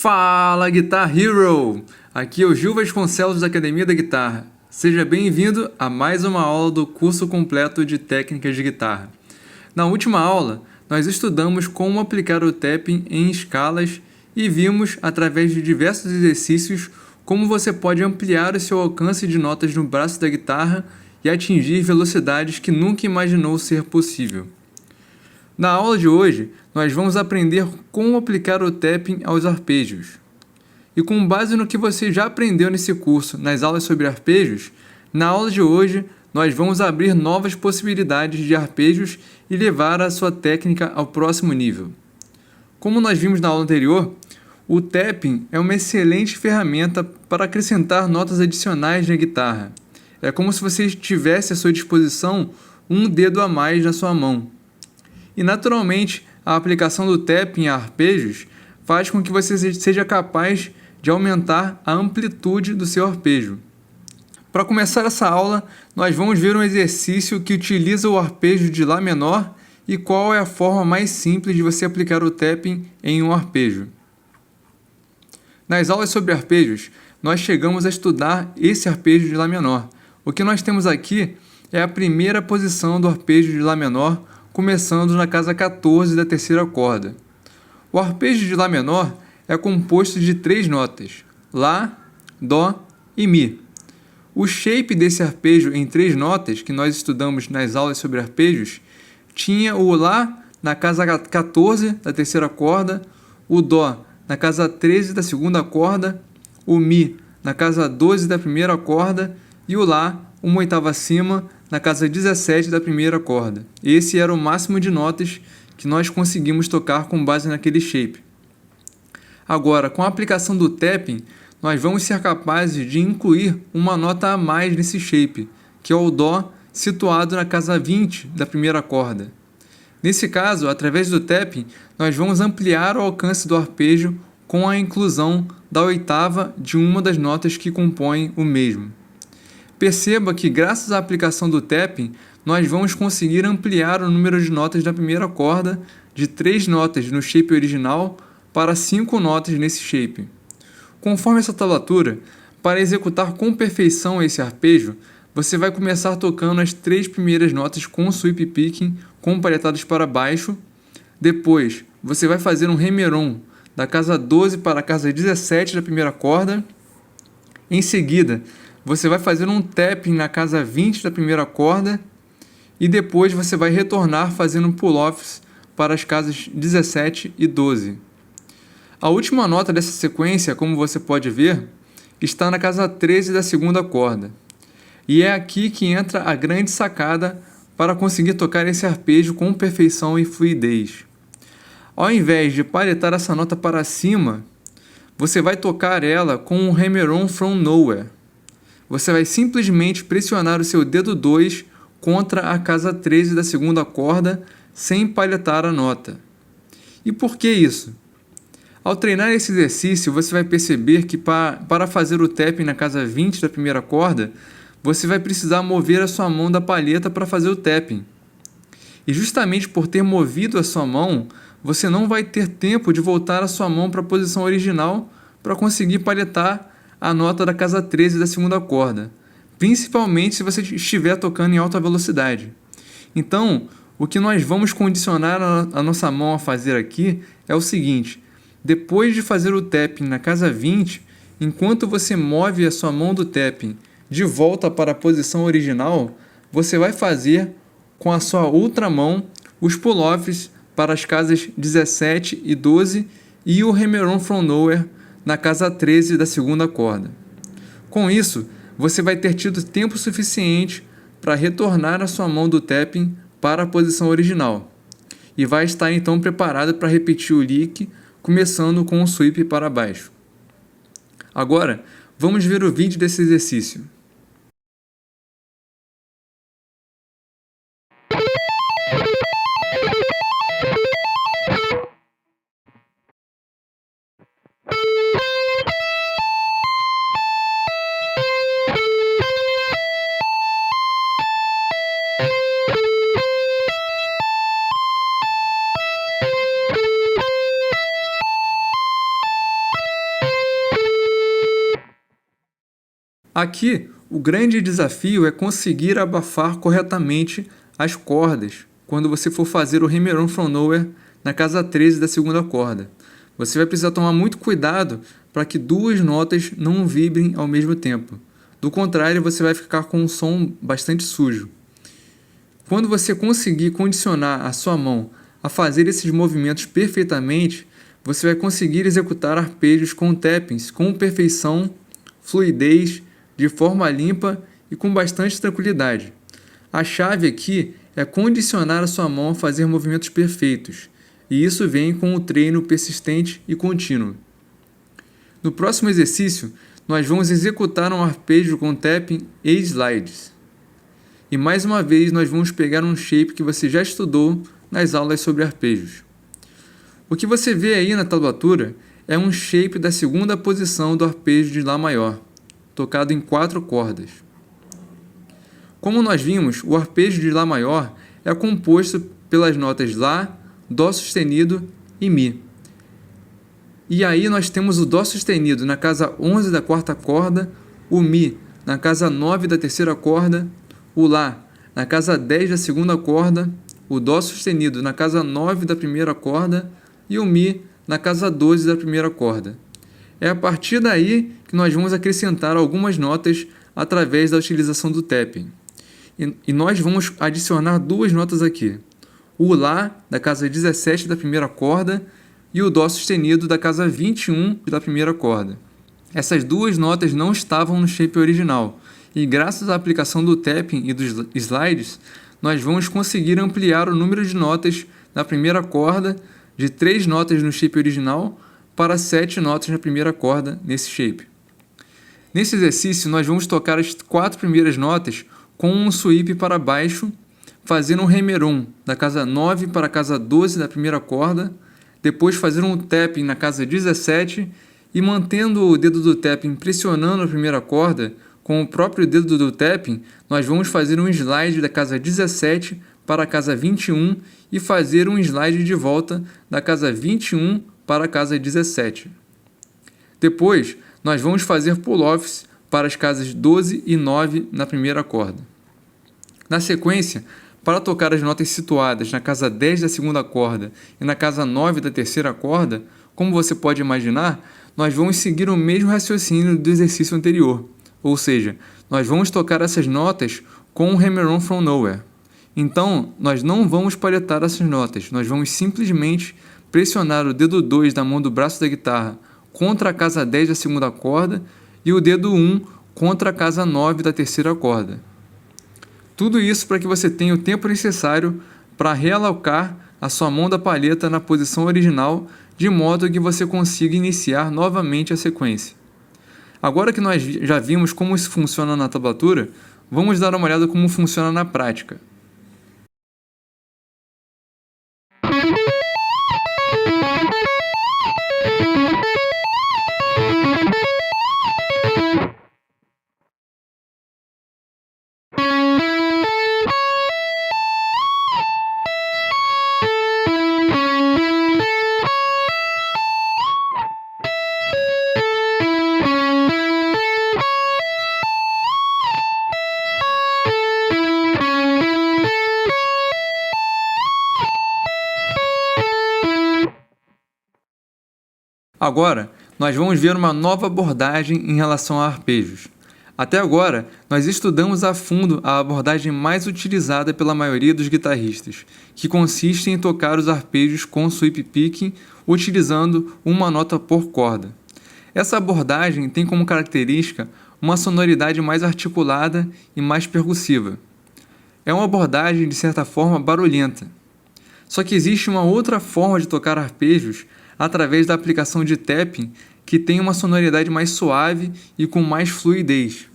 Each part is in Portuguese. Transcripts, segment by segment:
Fala, Guitar Hero! Aqui é o Gil Vasconcelos da Academia da Guitarra. Seja bem-vindo a mais uma aula do curso completo de técnicas de guitarra. Na última aula, nós estudamos como aplicar o tapping em escalas e vimos, através de diversos exercícios, como você pode ampliar o seu alcance de notas no braço da guitarra e atingir velocidades que nunca imaginou ser possível. Na aula de hoje, nós vamos aprender como aplicar o tapping aos arpejos. E com base no que você já aprendeu nesse curso, nas aulas sobre arpejos, na aula de hoje nós vamos abrir novas possibilidades de arpejos e levar a sua técnica ao próximo nível. Como nós vimos na aula anterior, o tapping é uma excelente ferramenta para acrescentar notas adicionais na guitarra. É como se você tivesse à sua disposição um dedo a mais na sua mão. E, naturalmente, a aplicação do tapping a arpejos faz com que você seja capaz de aumentar a amplitude do seu arpejo. Para começar essa aula, nós vamos ver um exercício que utiliza o arpejo de Lá menor e qual é a forma mais simples de você aplicar o tapping em um arpejo. Nas aulas sobre arpejos, nós chegamos a estudar esse arpejo de Lá menor. O que nós temos aqui é a primeira posição do arpejo de Lá menor, começando na casa 14 da terceira corda. O arpejo de Lá menor é composto de 3 notas, Lá, Dó e Mi. O shape desse arpejo em 3 notas, que nós estudamos nas aulas sobre arpejos, tinha o Lá na casa 14 da terceira corda, o Dó na casa 13 da segunda corda, o Mi na casa 12 da primeira corda e o Lá, uma oitava acima, na casa 17 da primeira corda. Esse era o máximo de notas que nós conseguimos tocar com base naquele shape. Agora, com a aplicação do tapping, nós vamos ser capazes de incluir uma nota a mais nesse shape, que é o Dó, situado na casa 20 da primeira corda. Nesse caso, através do tapping, nós vamos ampliar o alcance do arpejo com a inclusão da oitava de uma das notas que compõem o mesmo. Perceba que, graças à aplicação do tapping, nós vamos conseguir ampliar o número de notas da primeira corda de 3 notas no shape original para 5 notas nesse shape. Conforme essa tablatura, para executar com perfeição esse arpejo, você vai começar tocando as 3 primeiras notas com sweep picking, com palhetadas para baixo. Depois, você vai fazer um remeron da casa 12 para a casa 17 da primeira corda. Em seguida, você vai fazer um tapping na casa 20 da primeira corda e depois você vai retornar fazendo pull-offs para as casas 17 e 12. A última nota dessa sequência, como você pode ver, está na casa 13 da segunda corda. E é aqui que entra a grande sacada para conseguir tocar esse arpejo com perfeição e fluidez. Ao invés de palhetar essa nota para cima, você vai tocar ela com um hammer-on from nowhere. Você vai simplesmente pressionar o seu dedo 2 contra a casa 13 da segunda corda sem palhetar a nota. E por que isso? Ao treinar esse exercício, você vai perceber que para fazer o tapping na casa 20 da primeira corda, você vai precisar mover a sua mão da palheta para fazer o tapping. E justamente por ter movido a sua mão, você não vai ter tempo de voltar a sua mão para a posição original para conseguir palhetar a nota da casa 13 da segunda corda, principalmente se você estiver tocando em alta velocidade. Então, o que nós vamos condicionar a nossa mão a fazer aqui é o seguinte: depois de fazer o tapping na casa 20, enquanto você move a sua mão do tapping de volta para a posição original, você vai fazer com a sua outra mão os pull-offs para as casas 17 e 12 e o hammer-on from nowhere na casa 13 da segunda corda. Com isso, você vai ter tido tempo suficiente para retornar a sua mão do tapping para a posição original e vai estar então preparado para repetir o lick, começando com o sweep para baixo. Agora, vamos ver o vídeo desse exercício. Aqui, o grande desafio é conseguir abafar corretamente as cordas quando você for fazer o Hammer On From Nowhere na casa 13 da segunda corda. Você vai precisar tomar muito cuidado para que duas notas não vibrem ao mesmo tempo. Do contrário, você vai ficar com um som bastante sujo. Quando você conseguir condicionar a sua mão a fazer esses movimentos perfeitamente, você vai conseguir executar arpejos com tappings com perfeição, fluidez, de forma limpa e com bastante tranquilidade. A chave aqui é condicionar a sua mão a fazer movimentos perfeitos, e isso vem com o treino persistente e contínuo. No próximo exercício, nós vamos executar um arpejo com tapping e slides. E mais uma vez nós vamos pegar um shape que você já estudou nas aulas sobre arpejos. O que você vê aí na tablatura é um shape da segunda posição do arpejo de Lá maior, tocado em 4 cordas. Como nós vimos, o arpejo de Lá maior é composto pelas notas Lá, Dó sustenido e Mi. E aí nós temos o Dó sustenido na casa 11 da quarta corda, o Mi na casa 9 da terceira corda, o Lá na casa 10 da segunda corda, o Dó sustenido na casa 9 da primeira corda e o Mi na casa 12 da primeira corda. É a partir daí que nós vamos acrescentar algumas notas através da utilização do tapping. E nós vamos adicionar duas notas aqui. O Lá da casa 17 da primeira corda e o Dó sustenido da casa 21 da primeira corda. Essas duas notas não estavam no shape original, e graças à aplicação do tapping e dos slides, nós vamos conseguir ampliar o número de notas na primeira corda de 3 notas no shape original para 7 notas na primeira corda nesse shape. Nesse exercício, nós vamos tocar as 4 primeiras notas com um sweep para baixo, fazendo um Hammer On da casa 9 para a casa 12 da primeira corda, depois fazer um tapping na casa 17 e mantendo o dedo do tapping pressionando a primeira corda, com o próprio dedo do tapping, nós vamos fazer um slide da casa 17 para a casa 21 e fazer um slide de volta da casa 21 para a casa 17. Depois, nós vamos fazer pull-offs para as casas 12 e 9 na primeira corda. Na sequência, para tocar as notas situadas na casa 10 da segunda corda e na casa 9 da terceira corda, como você pode imaginar, nós vamos seguir o mesmo raciocínio do exercício anterior, ou seja, nós vamos tocar essas notas com o Hammer On From Nowhere. Então, nós não vamos palhetar essas notas, nós vamos simplesmente pressionar o dedo 2 da mão do braço da guitarra contra a casa 10 da segunda corda e o dedo 1 contra a casa 9 da terceira corda. Tudo isso para que você tenha o tempo necessário para realocar a sua mão da palheta na posição original, de modo que você consiga iniciar novamente a sequência. Agora que nós já vimos como isso funciona na tablatura, vamos dar uma olhada como funciona na prática. Agora, nós vamos ver uma nova abordagem em relação a arpejos. Até agora, nós estudamos a fundo a abordagem mais utilizada pela maioria dos guitarristas, que consiste em tocar os arpejos com sweep picking, utilizando uma nota por corda. Essa abordagem tem como característica uma sonoridade mais articulada e mais percussiva. É uma abordagem, de certa forma, barulhenta. Só que existe uma outra forma de tocar arpejos através da aplicação de tapping que tem uma sonoridade mais suave e com mais fluidez,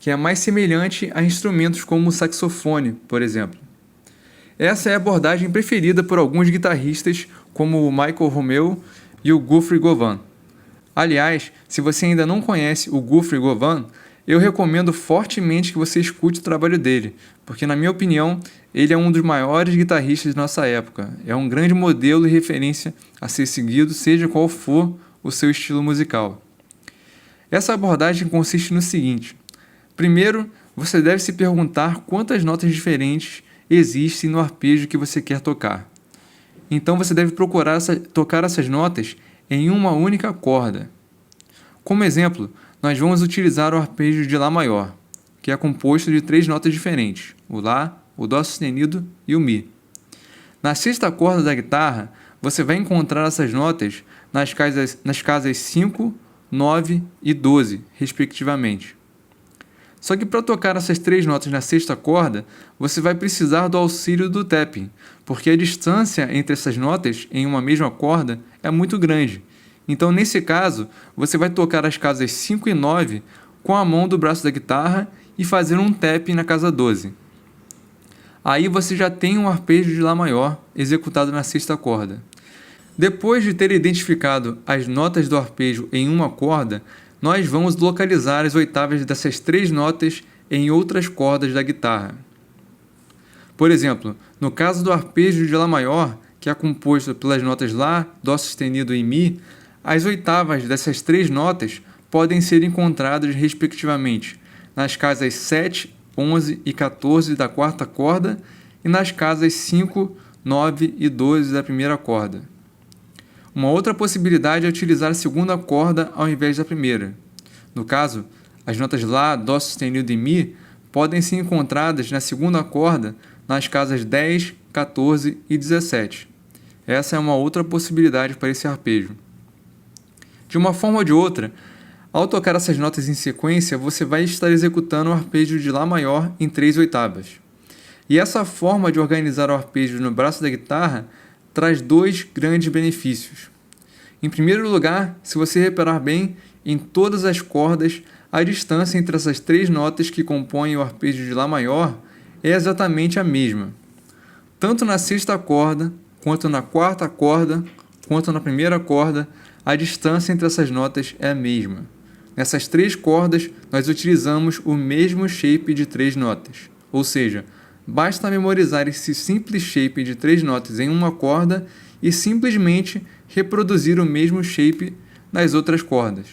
que é mais semelhante a instrumentos como o saxofone, por exemplo. Essa é a abordagem preferida por alguns guitarristas como o Michael Romeo e o Guthrie Govan. Aliás, se você ainda não conhece o Guthrie Govan, eu recomendo fortemente que você escute o trabalho dele, porque, na minha opinião, ele é um dos maiores guitarristas de nossa época. É um grande modelo e referência a ser seguido, seja qual for o seu estilo musical. Essa abordagem consiste no seguinte: Primeiro, você deve se perguntar quantas notas diferentes existem no arpejo que você quer tocar. Então você deve procurar tocar essas notas em uma única corda. Como exemplo, nós vamos utilizar o arpejo de Lá maior, que é composto de 3 notas diferentes, o Lá, o Dó sustenido e o Mi. Na sexta corda da guitarra, você vai encontrar essas notas nas casas 5, 9 e 12, respectivamente. Só que para tocar essas 3 notas na sexta corda, você vai precisar do auxílio do tapping, porque a distância entre essas notas em uma mesma corda é muito grande. Então, nesse caso, você vai tocar as casas 5 e 9 com a mão do braço da guitarra e fazer um tapping na casa 12. Aí você já tem um arpejo de Lá maior executado na sexta corda. Depois de ter identificado as notas do arpejo em uma corda, nós vamos localizar as oitavas dessas 3 notas em outras cordas da guitarra. Por exemplo, no caso do arpejo de Lá maior, que é composto pelas notas Lá, Dó sustenido e Mi, as oitavas dessas 3 notas podem ser encontradas respectivamente nas casas 7, 11 e 14 da quarta corda e nas casas 5, 9 e 12 da primeira corda. Uma outra possibilidade é utilizar a segunda corda ao invés da primeira. No caso, as notas Lá, Dó sustenido e Mi podem ser encontradas na segunda corda nas casas 10, 14 e 17. Essa é uma outra possibilidade para esse arpejo. De uma forma ou de outra, ao tocar essas notas em sequência, você vai estar executando o arpejo de Lá maior em 3 oitavas. E essa forma de organizar o arpejo no braço da guitarra traz 2 grandes benefícios. Em primeiro lugar, se você reparar bem, em todas as cordas, a distância entre essas 3 notas que compõem o arpejo de Lá maior é exatamente a mesma. Tanto na sexta corda, quanto na quarta corda, quanto na primeira corda, a distância entre essas notas é a mesma. Nessas 3 cordas, nós utilizamos o mesmo shape de 3 notas, ou seja, basta memorizar esse simples shape de 3 notas em uma corda e simplesmente reproduzir o mesmo shape nas outras cordas.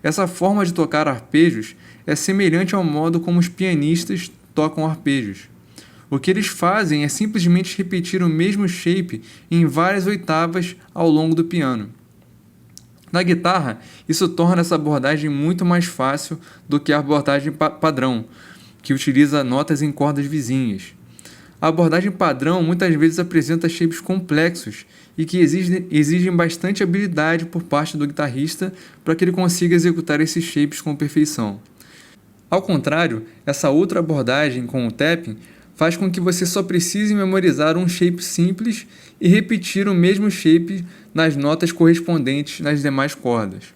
Essa forma de tocar arpejos é semelhante ao modo como os pianistas tocam arpejos. O que eles fazem é simplesmente repetir o mesmo shape em várias oitavas ao longo do piano. Na guitarra, isso torna essa abordagem muito mais fácil do que a abordagem padrão, que utiliza notas em cordas vizinhas. A abordagem padrão muitas vezes apresenta shapes complexos e que exigem bastante habilidade por parte do guitarrista para que ele consiga executar esses shapes com perfeição. Ao contrário, essa outra abordagem com o tapping faz com que você só precise memorizar um shape simples e repetir o mesmo shape nas notas correspondentes nas demais cordas.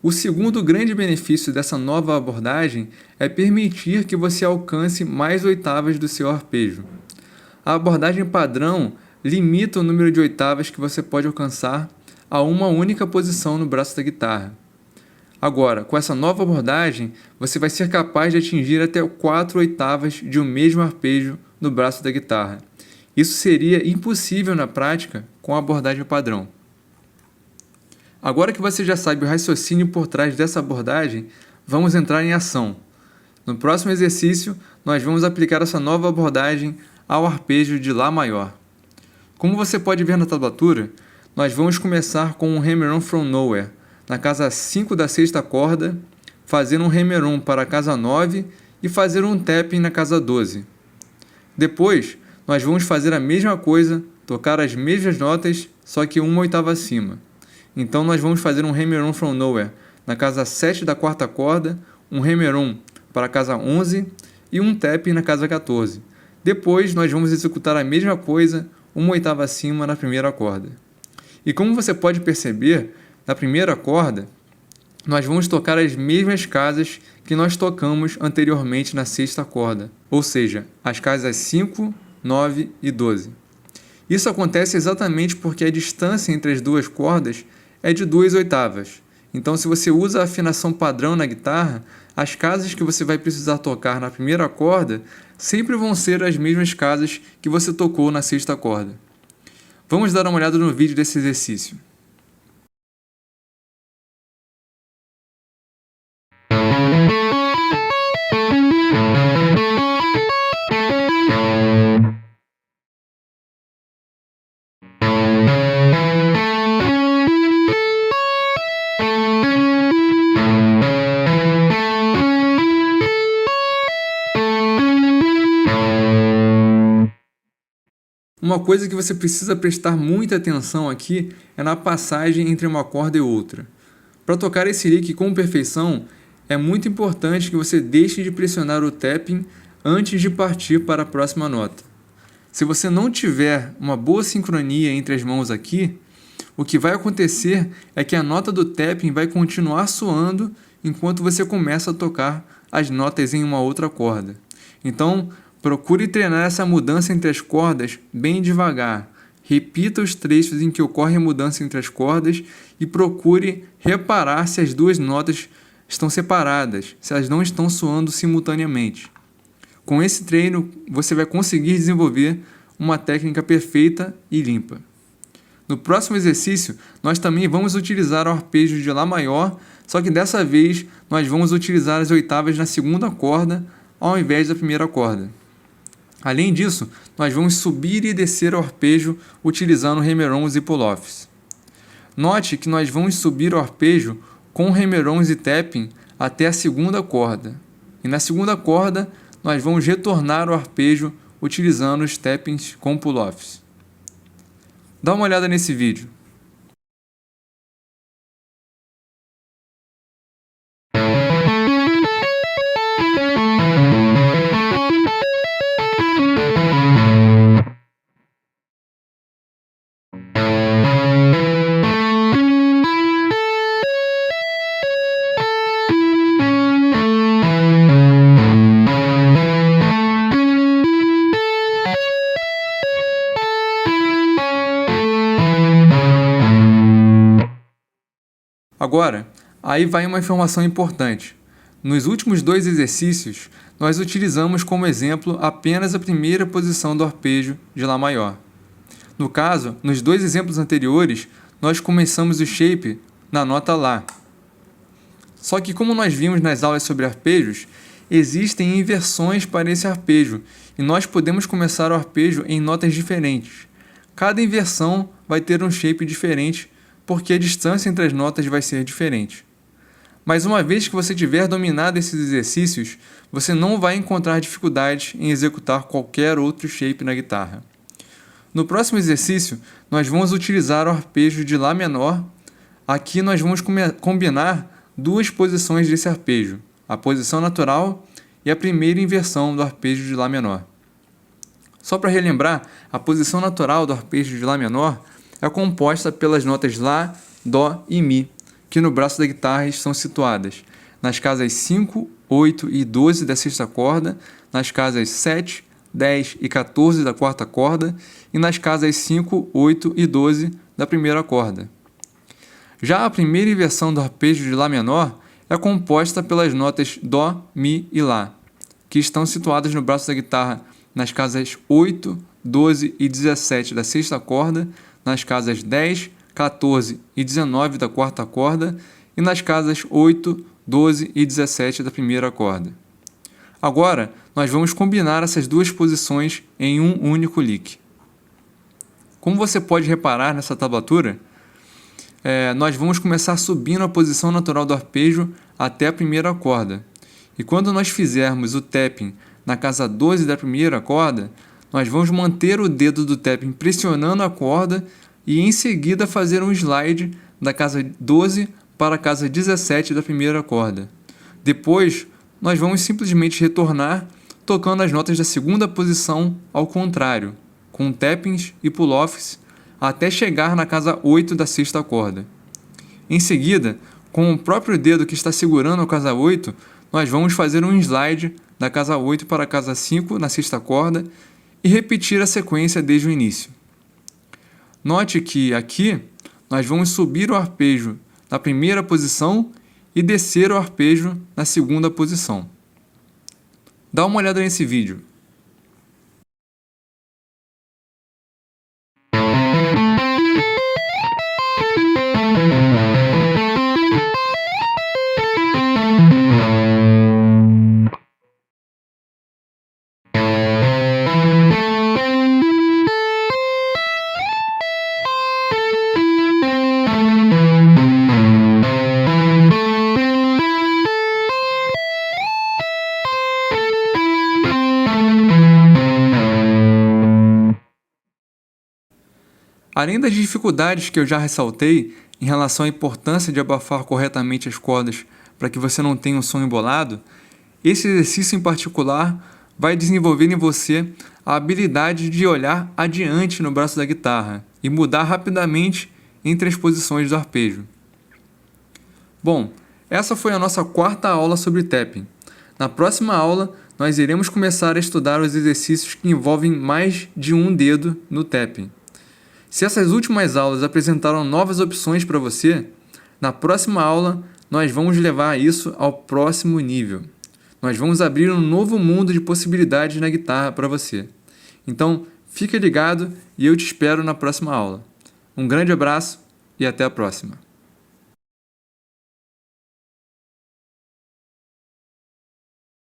O segundo grande benefício dessa nova abordagem é permitir que você alcance mais oitavas do seu arpejo. A abordagem padrão limita o número de oitavas que você pode alcançar a uma única posição no braço da guitarra. Agora, com essa nova abordagem, você vai ser capaz de atingir até 4 oitavas de um mesmo arpejo no braço da guitarra. Isso seria impossível na prática com a abordagem padrão. Agora que você já sabe o raciocínio por trás dessa abordagem, vamos entrar em ação. No próximo exercício, nós vamos aplicar essa nova abordagem ao arpejo de Lá maior. Como você pode ver na tablatura, nós vamos começar com um Hammer-on from Nowhere, na casa 5 da sexta corda, fazer um Hammer-on para a casa 9 e fazer um tapping na casa 12. Depois, nós vamos fazer a mesma coisa, tocar as mesmas notas, só que uma oitava acima. Então nós vamos fazer um Hammer-on from Nowhere na casa 7 da quarta corda, um Hammer-on para a casa 11 e um tapping na casa 14. Depois nós vamos executar a mesma coisa, uma oitava acima na primeira corda. E como você pode perceber, na primeira corda, nós vamos tocar as mesmas casas que nós tocamos anteriormente na sexta corda, ou seja, as casas 5, 9 e 12. Isso acontece exatamente porque a distância entre as duas cordas é de 2 oitavas. Então, se você usa a afinação padrão na guitarra, as casas que você vai precisar tocar na primeira corda sempre vão ser as mesmas casas que você tocou na sexta corda. Vamos dar uma olhada no vídeo desse exercício. Uma coisa que você precisa prestar muita atenção aqui é na passagem entre uma corda e outra. Para tocar esse lick com perfeição, é muito importante que você deixe de pressionar o tapping antes de partir para a próxima nota. Se você não tiver uma boa sincronia entre as mãos aqui, o que vai acontecer é que a nota do tapping vai continuar soando enquanto você começa a tocar as notas em uma outra corda. Então, procure treinar essa mudança entre as cordas bem devagar. Repita os trechos em que ocorre a mudança entre as cordas e procure reparar se as duas notas estão separadas, se elas não estão soando simultaneamente. Com esse treino, você vai conseguir desenvolver uma técnica perfeita e limpa. No próximo exercício, nós também vamos utilizar o arpejo de Lá maior, só que dessa vez nós vamos utilizar as oitavas na segunda corda ao invés da primeira corda. Além disso, nós vamos subir e descer o arpejo utilizando remerons e pull-offs. Note que nós vamos subir o arpejo com remerons e tapping até a segunda corda. E na segunda corda, nós vamos retornar o arpejo utilizando os tappings com pull-offs. Dá uma olhada nesse vídeo. Agora, aí vai uma informação importante. Nos últimos dois exercícios, nós utilizamos como exemplo apenas a primeira posição do arpejo de Lá maior. No caso, nos dois exemplos anteriores, nós começamos o shape na nota Lá. Só que como nós vimos nas aulas sobre arpejos, existem inversões para esse arpejo e nós podemos começar o arpejo em notas diferentes. Cada inversão vai ter um shape diferente porque a distância entre as notas vai ser diferente. Mas uma vez que você tiver dominado esses exercícios, você não vai encontrar dificuldades em executar qualquer outro shape na guitarra. No próximo exercício, nós vamos utilizar o arpejo de Lá menor. Aqui nós vamos combinar duas posições desse arpejo, a posição natural e a primeira inversão do arpejo de Lá menor. Só para relembrar, a posição natural do arpejo de Lá menor é composta pelas notas Lá, Dó e Mi, que no braço da guitarra estão situadas nas casas 5, 8 e 12 da sexta corda, nas casas 7, 10 e 14 da quarta corda e nas casas 5, 8 e 12 da primeira corda. Já a primeira inversão do arpejo de Lá menor é composta pelas notas Dó, Mi e Lá, que estão situadas no braço da guitarra nas casas 8, 12 e 17 da sexta corda, nas casas 10, 14 e 19 da quarta corda e nas casas 8, 12 e 17 da primeira corda. Agora, nós vamos combinar essas duas posições em um único lick. Como você pode reparar nessa tablatura, nós vamos começar subindo a posição natural do arpejo até a primeira corda. E quando nós fizermos o tapping na casa 12 da primeira corda, nós vamos manter o dedo do tapping pressionando a corda e em seguida fazer um slide da casa 12 para a casa 17 da primeira corda. Depois, nós vamos simplesmente retornar tocando as notas da segunda posição ao contrário, com tappings e pull-offs, até chegar na casa 8 da sexta corda. Em seguida, com o próprio dedo que está segurando a casa 8, nós vamos fazer um slide da casa 8 para a casa 5 na sexta corda e repetir a sequência desde o início. Note que aqui nós vamos subir o arpejo na primeira posição e descer o arpejo na segunda posição. Dá uma olhada nesse vídeo. Além das dificuldades que eu já ressaltei em relação à importância de abafar corretamente as cordas para que você não tenha um som embolado, esse exercício em particular vai desenvolver em você a habilidade de olhar adiante no braço da guitarra e mudar rapidamente entre as posições do arpejo. Bom, essa foi a nossa quarta aula sobre tapping. Na próxima aula, nós iremos começar a estudar os exercícios que envolvem mais de um dedo no tapping. Se essas últimas aulas apresentaram novas opções para você, na próxima aula nós vamos levar isso ao próximo nível. Nós vamos abrir um novo mundo de possibilidades na guitarra para você. Então, fique ligado e eu te espero na próxima aula. Um grande abraço e até a próxima.